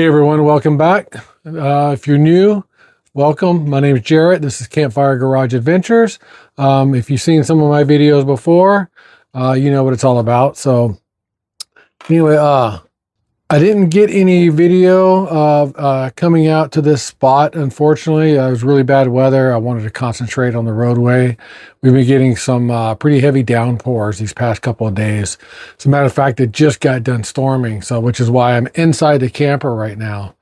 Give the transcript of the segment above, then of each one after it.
Hey everyone, welcome back. If you're new, welcome. My name is Jarrett. This is Campfire Garage Adventures. If you've seen some of my videos before, you know what it's all about. So anyway, I didn't get any video of coming out to this spot, unfortunately. It was really bad weather. I wanted to concentrate on the roadway. We've been getting some pretty heavy downpours these past couple of days. As a matter of fact, it just got done storming, so which is why I'm inside the camper right now.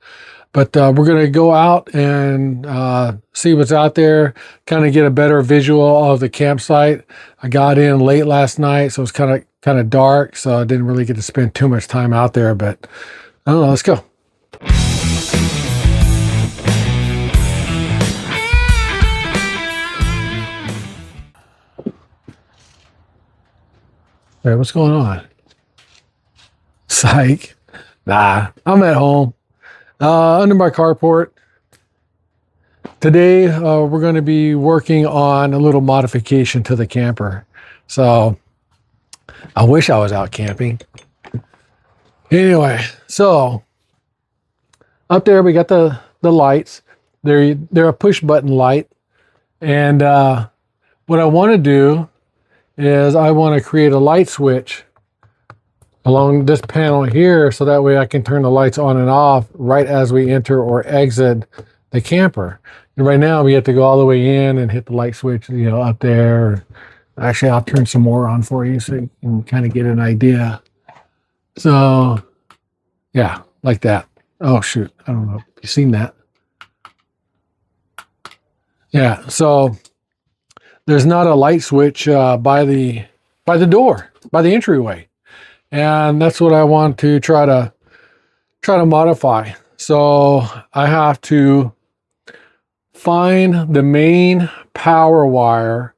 But we're going to go out and see what's out there, kind of get a better visual of the campsite. I got in late last night, so it's kind of dark, so I didn't really get to spend too much time out there. But I don't know, let's go. Hey, what's going on? Psych. Nah, I'm at home. Under my carport. Today, we're going to be working on a little modification to the camper. So I wish I was out camping. Anyway, so up there we got the lights. They're a push button light. And what I want to do is I want to create a light switch along this panel here, so that way I can turn the lights on and off right as we enter or exit the camper. And right now we have to go all the way in and hit the light switch, you know, up there. Actually, I'll turn some more on for you so you can kind of get an idea. So yeah, like that. Oh shoot, I don't know if you've seen that. Yeah, so there's not a light switch by the door, by the entryway. And that's what I want to try to modify. So I have to find the main power wire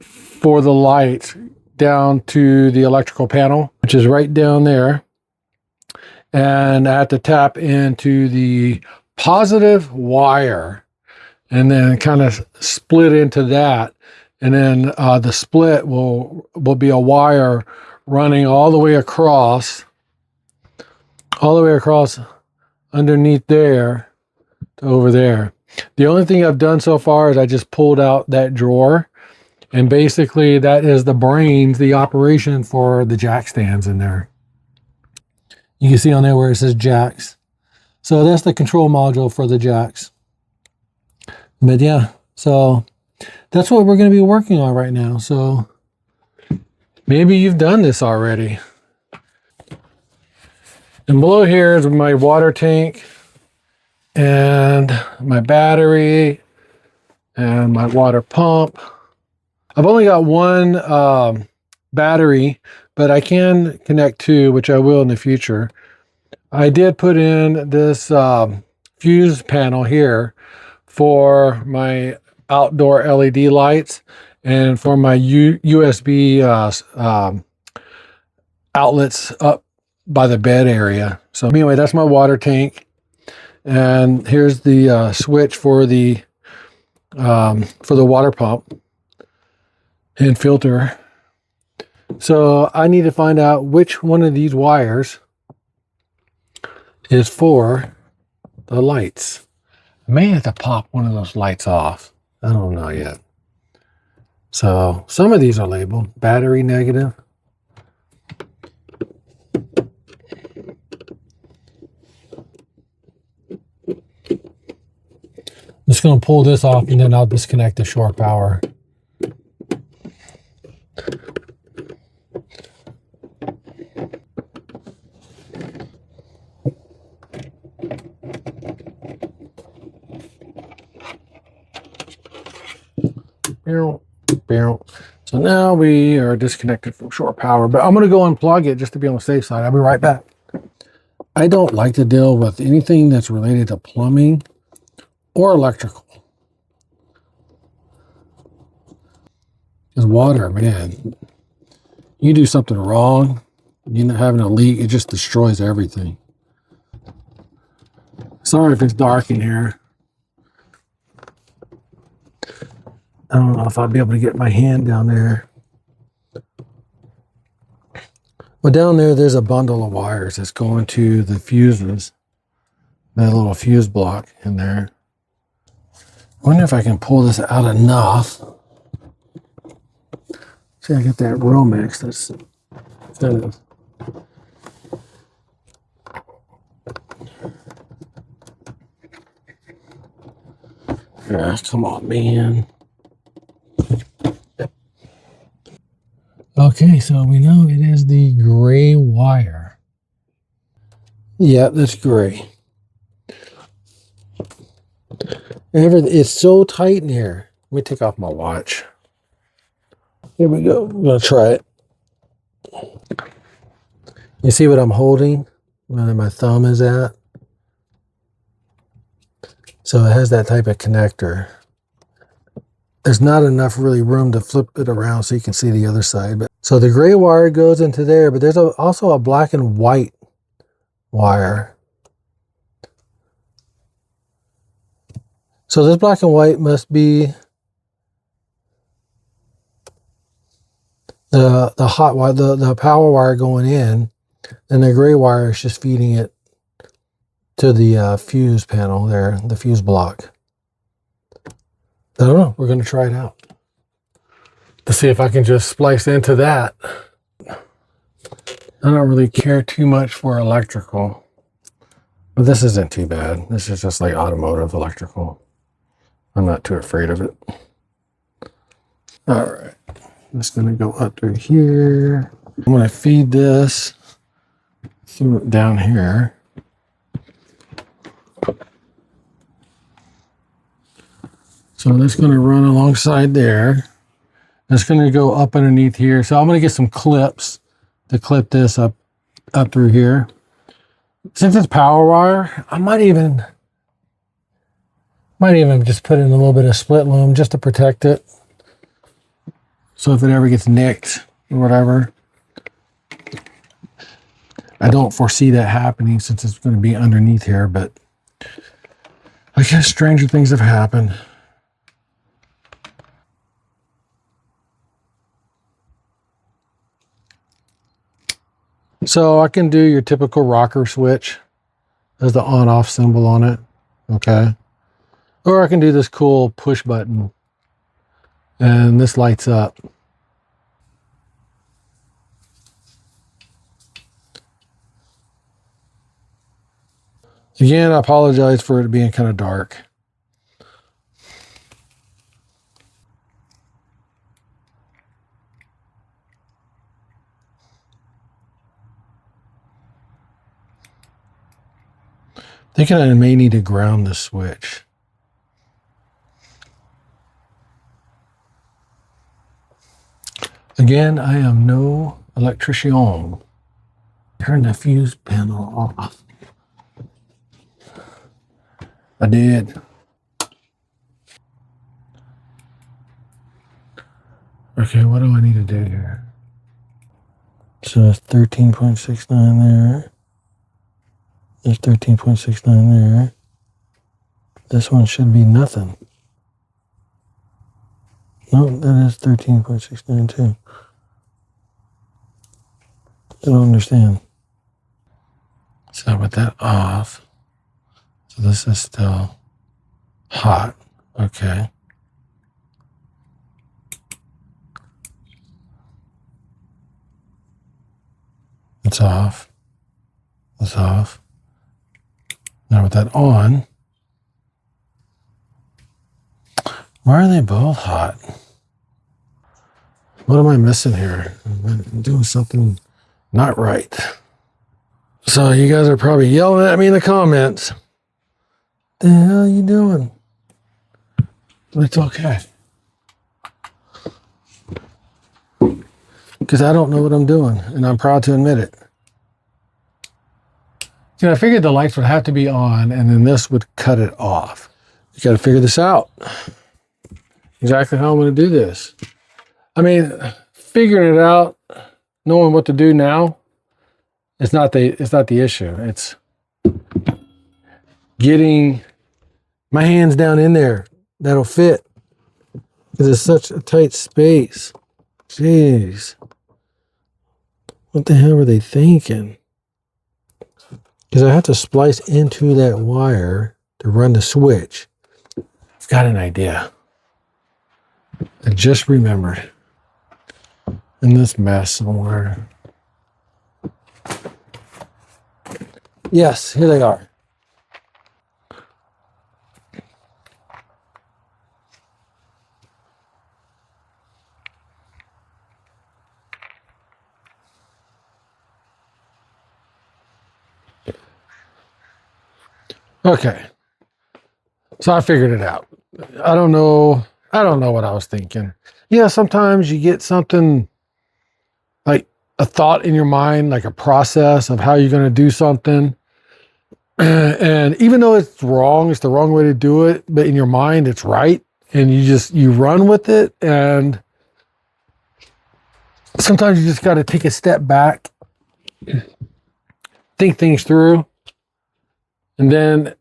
for the lights down to the electrical panel, which is right down there. And I have to tap into the positive wire and then kind of split into that. And then the split will be a wire running all the way across underneath there to over there. The only thing I've done so far is I just pulled out that drawer, and basically that is the brains, the operation for the jack stands in there. You can see on there where it says jacks. So that's the control module for the jacks. But yeah, so that's what we're going to be working on right now. So maybe you've done this already. And below here is my water tank and my battery and my water pump. I've only got one battery, but I can connect two, which I will in the future. I did put in this fuse panel here for my outdoor LED lights and for my USB outlets up by the bed area. So anyway, that's my water tank. And here's the switch for the water pump and filter. So I need to find out which one of these wires is for the lights. I may have to pop one of those lights off. I don't know yet. So some of these are labeled battery negative. I'm just going to pull this off and then I'll disconnect the shore power. So now we are disconnected from shore power, but I'm going to go unplug it just to be on the safe side. I'll be right back. I don't like to deal with anything that's related to plumbing or electrical. Because water, man, you do something wrong, you're not having a leak, it just destroys everything. Sorry if it's dark in here. I don't know if I'll be able to get my hand down there. Well, down there, there's a bundle of wires that's going to the fuses. that little fuse block in there. I wonder if I can pull this out enough. See, I get that Romex that's kind of. Yeah, come on, man. Okay, so we know it is the gray wire. Yeah, that's gray. It's so tight in here. Let me take off my watch. Here we go. I'm going to try it. You see what I'm holding? Where my thumb is at? So it has that type of connector. There's not enough really room to flip it around so you can see the other side. But so the gray wire goes into there, but there's also a black and white wire. So this black and white must be the hot wire, the power wire going in, and the gray wire is just feeding it to the fuse panel there, the fuse block. I don't know. We're going to try it out to see if I can just splice into that. I don't really care too much for electrical, but this isn't too bad. This is just like automotive electrical. I'm not too afraid of it. All right. I'm just going to go up through here. I'm going to feed this through down here. So that's going to run alongside there. It's going to go up underneath here. So I'm going to get some clips to clip this up through here. Since it's power wire, I might even just put in a little bit of split loom just to protect it. So if it ever gets nicked or whatever, I don't foresee that happening since it's going to be underneath here, but I guess stranger things have happened. So I can do your typical rocker switch. There's the on-off symbol on it, okay? Or I can do this cool push button, and this lights up. Again, I apologize for it being kind of dark. Thinking I may need to ground the switch. Again, I am no electrician. Turn the fuse panel off. I did. Okay, what do I need to do here? So it's 13.69 there. There's 13.69 there. This one should be nothing. No, that is 13.69 too. I don't understand. So with that off, so this is still hot. Okay. It's off. It's off. Now with that on, why are they both hot? What am I missing here? I'm doing something not right. So you guys are probably yelling at me in the comments. The hell are you doing? But it's okay. Because I don't know what I'm doing, and I'm proud to admit it. See, I figured the lights would have to be on, and then this would cut it off. You got to figure this out. Exactly how I'm going to do this. I mean, figuring it out, knowing what to do now, it's not the issue. It's getting my hands down in there that'll fit. Because it's such a tight space. Jeez. What the hell were they thinking? because I have to splice into that wire to run the switch. I've got an idea. I just remembered. In this mess somewhere. Yes, here they are. Okay. So I figured it out. I don't know what I was thinking. Yeah, sometimes you get something like a thought in your mind, like a process of how you're going to do something. And even though it's wrong, it's the wrong way to do it, but in your mind it's right. And you run with it. And sometimes you just got to take a step back, think things through, and then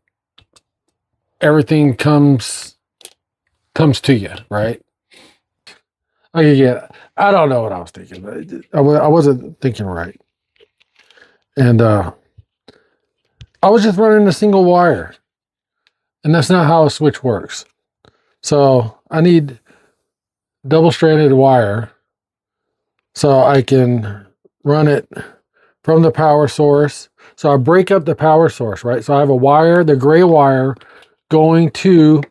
everything comes to you, right? Okay, yeah. I don't know what I was thinking, but I wasn't thinking right. And I was just running a single wire. And that's not how a switch works. So I need double-stranded wire so I can run it from the power source. So I break up the power source, right? So I have a wire, the gray wire, going to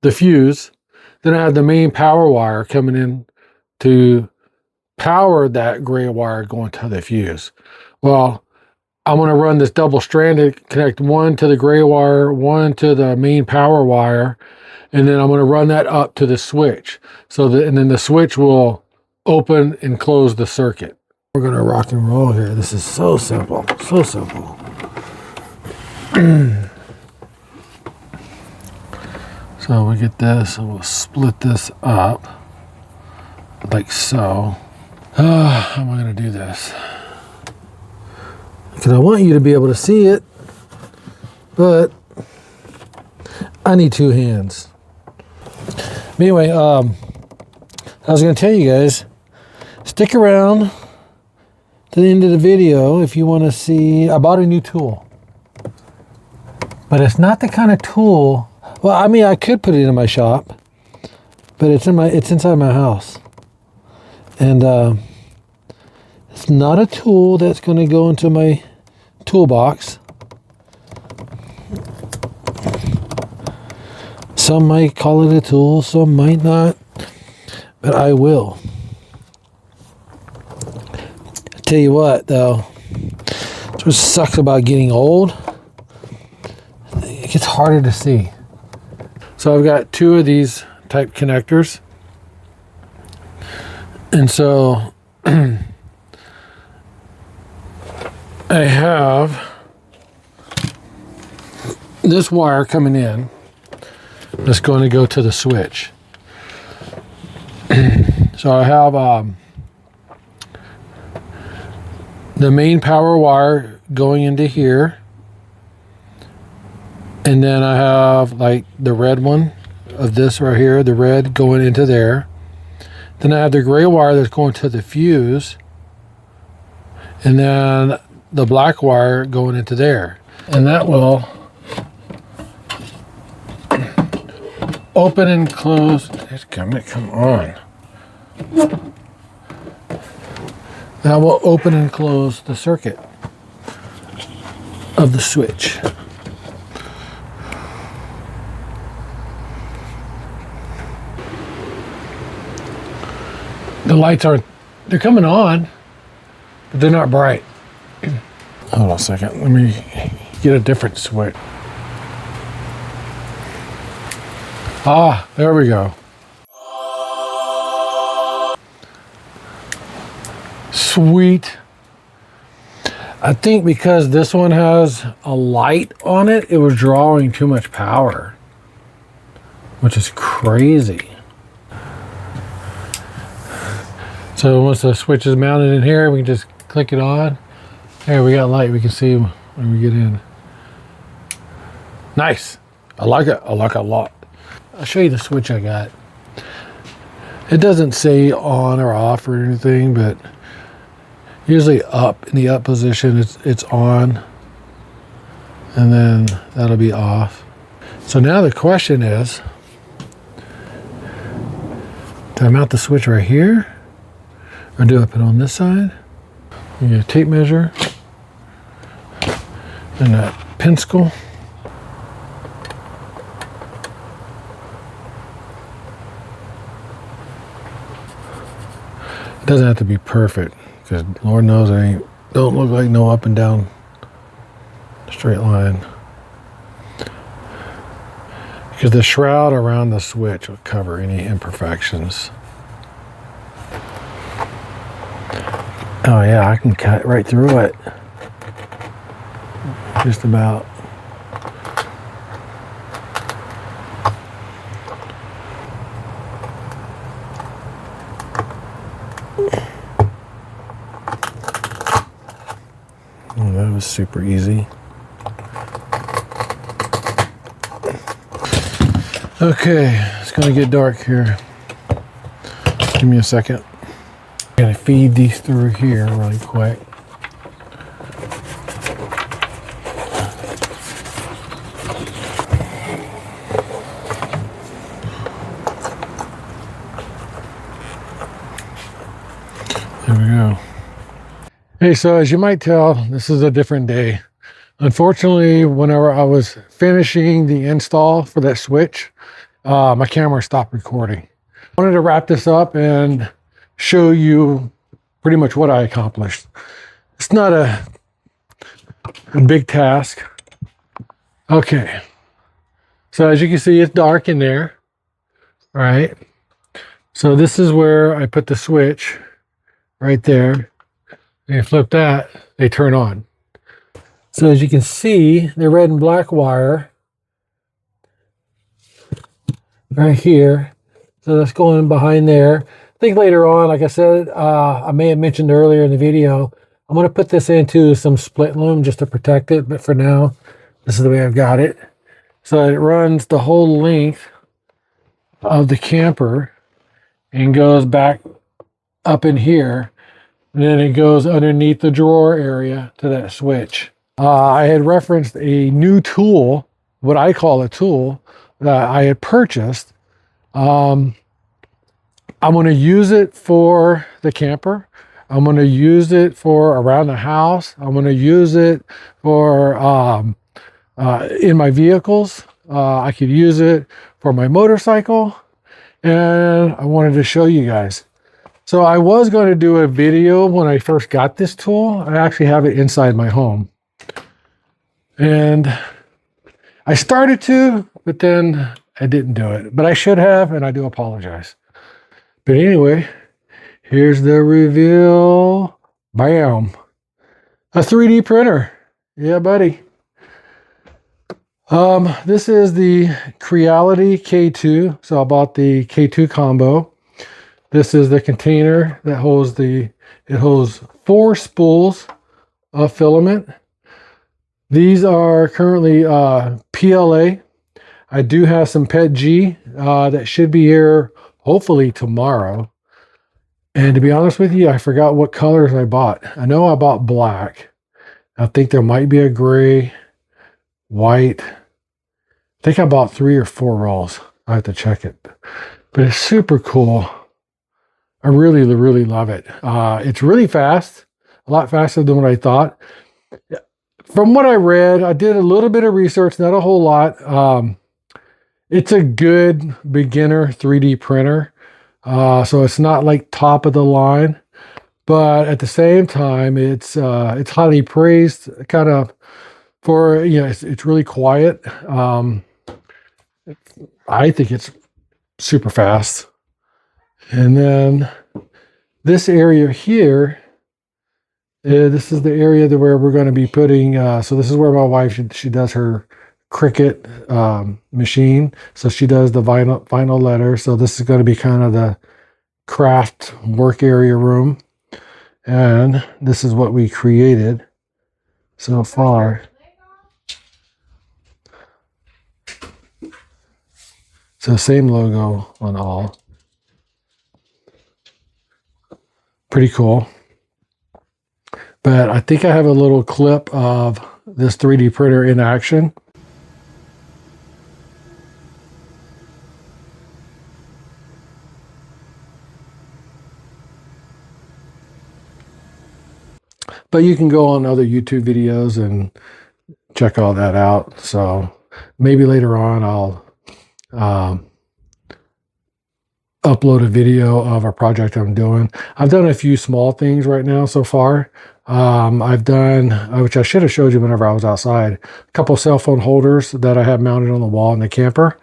the fuse. Then I have the main power wire coming in to power that gray wire going to the fuse. Well, I'm going to run this double-stranded, connect one to the gray wire, one to the main power wire, and then I'm going to run that up to the switch. And then the switch will open and close the circuit. We're going to rock and roll here. This is so simple, so simple. So we get this, and we'll split this up like so. How am I going to do this? Because I want you to be able to see it, but I need two hands. But anyway, I was going to tell you guys, stick around to the end of the video if you want to see. I bought a new tool, but it's not the kind of tool. Well, I mean, I could put it in my shop, but it's inside my house, and it's not a tool that's going to go into my toolbox. Some might call it a tool, some might not, but I will. I tell you what, though, what sucks about getting old, it gets harder to see. So I've got two of these type connectors, and so I have this wire coming in that's going to go to the switch. So I have the main power wire going into here, and then I have like the red one of this right here, the red going into there. Then I have the gray wire that's going to the fuse, and then the black wire going into there. And that will open and close. Come on. That will open and close the circuit of the switch. The lights they're coming on, but they're not bright. Hold on a second, let me get a different switch. Ah, there we go. Sweet. I think because this one has a light on it, it was drawing too much power, which is crazy. So once the switch is mounted in here, we can just click it on. There, we got light. We can see when we get in. Nice. I like it. I like it a lot. I'll show you the switch I got. It doesn't say on or off or anything, but usually up, in the up position, it's on. and then that'll be off. So now the question is, do I mount the switch right here, or do I put it on this side? You get a tape measure and a pencil. It doesn't have to be perfect, because Lord knows I don't look like no up and down straight line. Because the shroud around the switch will cover any imperfections. Oh yeah, I can cut right through it. Just about. Oh, that was super easy. Okay, it's gonna get dark here. Give me a second. I'm gonna feed these through here really quick. There we go. Hey, so as you might tell, this is a different day. Unfortunately, whenever I was finishing the install for that switch, my camera stopped recording. I wanted to wrap this up and show you pretty much what I accomplished. It's not a big task. Okay. So as you can see, it's dark in there, right? So this is where I put the switch right there. And you flip that, they turn on. So as you can see, the red and black wire right here. So that's going behind there. I think later on, like I said, I may have mentioned earlier in the video, I'm going to put this into some split loom just to protect it. But for now, this is the way I've got it. So it runs the whole length of the camper and goes back up in here. And then it goes underneath the drawer area to that switch. I had referenced a new tool, what I call a tool, that I had purchased. I'm going to use it for the camper. I'm going to use it for around the house. I'm going to use it for in my vehicles. I could use it for my motorcycle. And I wanted to show you guys. So I was going to do a video when I first got this tool. I actually have it inside my home. And I started to, but then I didn't do it. But I should have, and I do apologize. But anyway, here's the reveal. Bam. A 3D printer. Yeah, buddy. This is the Creality K2. So I bought the K2 combo. This is the container that holds it holds 4 spools of filament. These are currently PLA. I do have some PETG that should be here hopefully tomorrow. And to be honest with you, I forgot what colors I bought. I know I bought black. I think there might be a gray, white. I think I bought 3 or 4 rolls. I have to check it. But it's super cool. I really, really love it. It's really fast, a lot faster than what I thought. From what I read, I did a little bit of research, not a whole lot. It's a good beginner 3D printer. So it's not like top of the line, but at the same time, it's highly praised kind of for, it's really quiet. I think it's super fast. And then this area here, this is the area where we're going to be putting, so this is where my wife, she does her Cricut machine. So she does the vinyl letter. So this is going to be kind of the craft work area room. And this is what we created so far. So same logo on all. Pretty cool. But I think I have a little clip of this 3D printer in action. But you can go on other YouTube videos and check all that out. So maybe later on I'll upload a video of a project I'm doing. I've done a few small things right now so far. I've done, which I should have showed you whenever I was outside, a couple cell phone holders that I have mounted on the wall in the camper.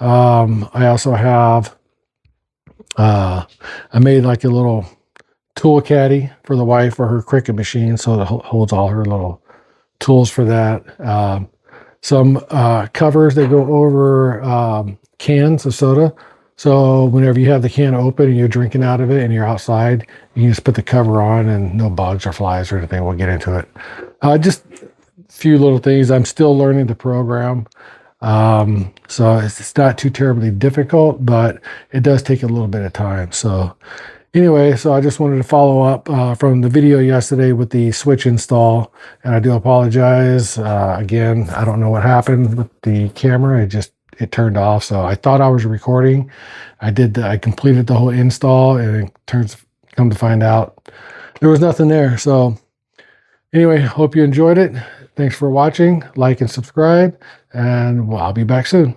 I also have, I made like a little tool caddy for the wife for her Cricut machine, so it holds all her little tools for that. Some covers that go over cans of soda. So whenever you have the can open and you're drinking out of it and you're outside, you can just put the cover on and no bugs or flies or anything. We'll get into it. Just a few little things. I'm still learning the program. So it's not too terribly difficult, but it does take a little bit of time. So anyway, so I just wanted to follow up from the video yesterday with the switch install, and I do apologize. Again, I don't know what happened with the camera. It turned off. So I thought I was recording. I completed the whole install, and it come to find out there was nothing there. So anyway, hope you enjoyed it. Thanks for watching. Like and subscribe, and I'll be back soon.